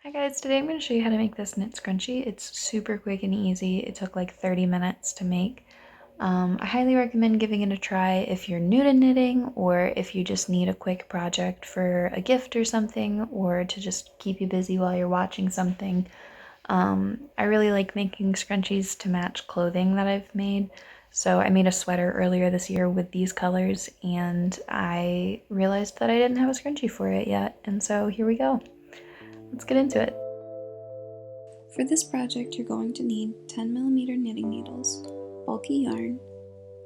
Hi guys, today I'm going to show you how to make this knit scrunchie. It's super quick and easy. It took like 30 minutes to make. I highly recommend giving it a try if you're new to knitting or if you just need a quick project for a gift or something, or to just keep you busy while you're watching something. I really like making scrunchies to match clothing that I've made. So I made a sweater earlier this year with these colors and I realized that I didn't have a scrunchie for it yet. And so here we go. Let's get into it. For this project, you're going to need 10mm knitting needles, bulky yarn,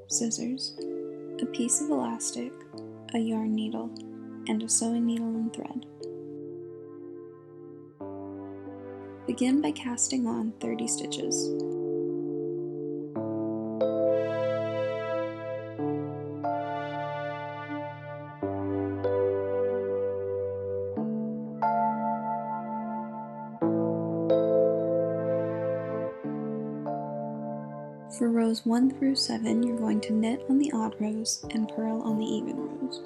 scissors, a piece of elastic, a yarn needle, and a sewing needle and thread. Begin by casting on 30 stitches. For rows 1 through 7, you're going to knit on the odd rows and purl on the even rows.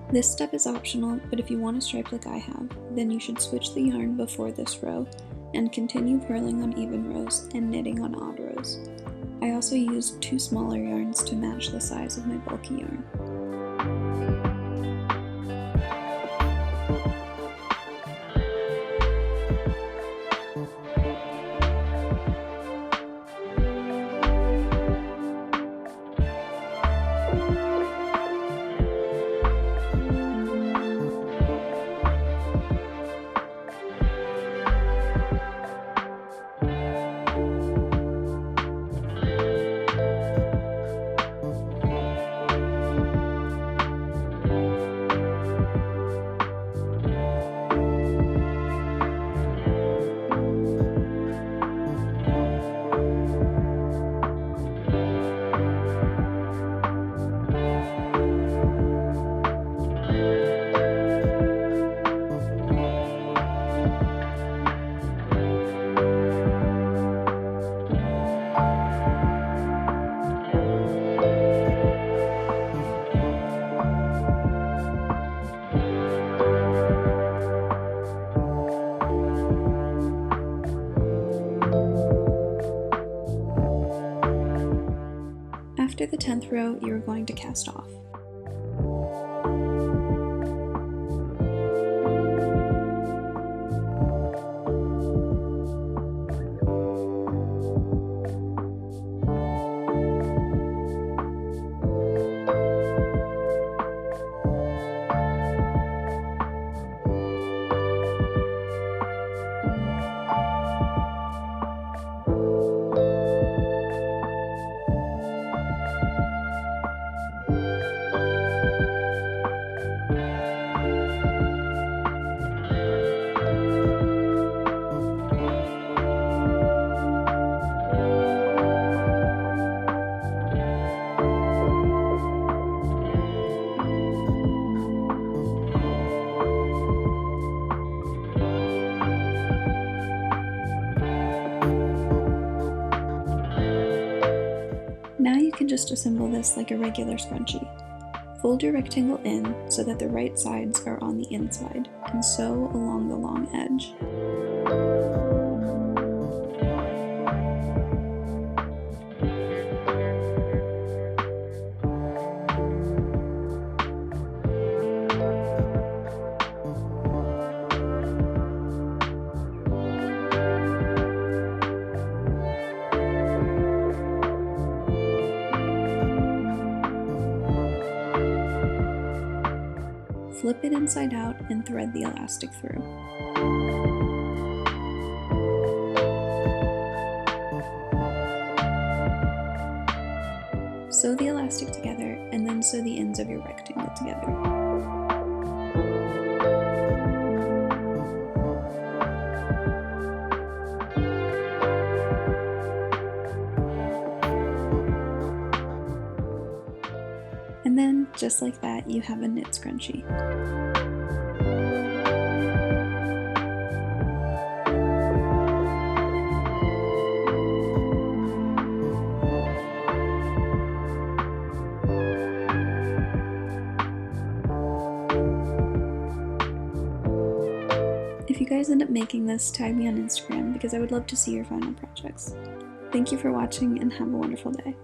This step is optional, but if you want to stripe like I have, then you should switch the yarn before this row and continue purling on even rows and knitting on odd rows. I also used 2 smaller yarns to match the size of my bulky yarn. After the 10th row, you are going to cast off. Now you can just assemble this like a regular scrunchie. Fold your rectangle in so that the right sides are on the inside, and sew along the long edge. Flip it inside out and thread the elastic through. Sew the elastic together and then sew the ends of your rectangle together. And then, just like that, you have a knit scrunchie. If you guys end up making this, tag me on Instagram because I would love to see your final projects. Thank you for watching and have a wonderful day.